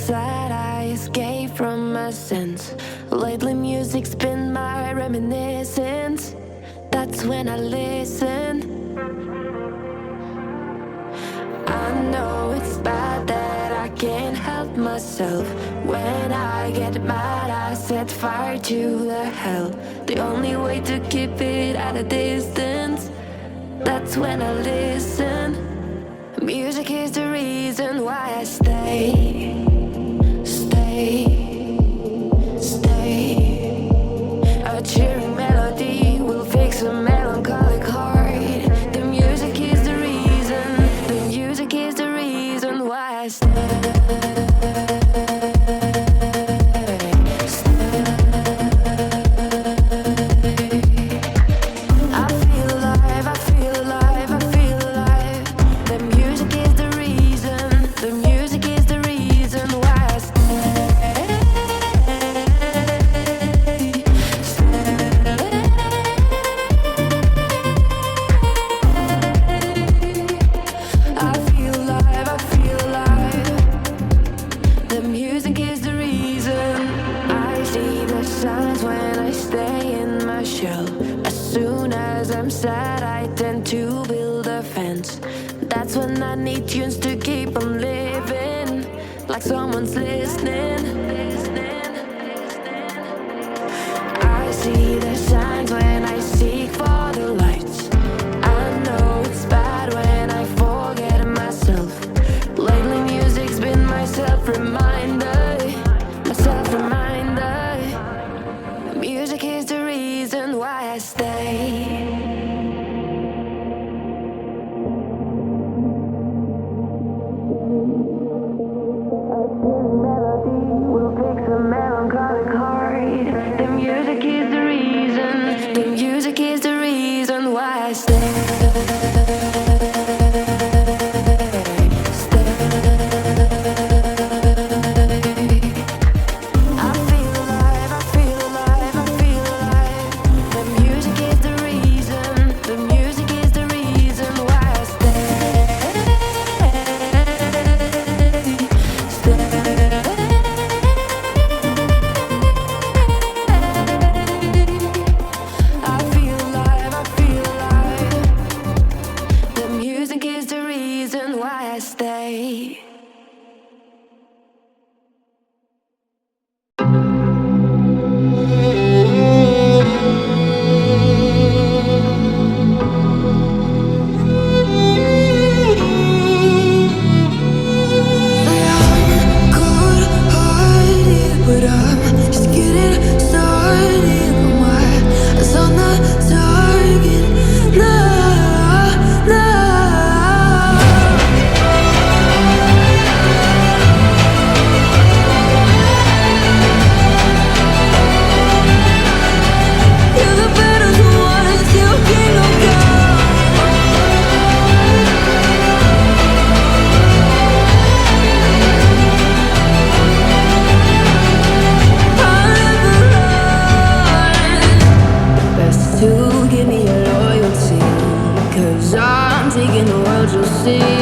sad, I escape from my sense. Lately music's been my reminiscence. That's when I listen. I know it's bad that I can't help myself. When I get mad, I set fire to the hell. The only way to keep it at a distance, that's when I listen. Music is the reason why I stay. A cheering melody will fix a melancholic heart. The music is the reason. The music is the reason why I stay. That's when I need tunes to keep on living, like someone's listening. I see the signs when I seek for the lights. I know it's bad when I forget myself. Lately music's been my self-reminder. Music is the reason why I stay. Taking the world, you'll see.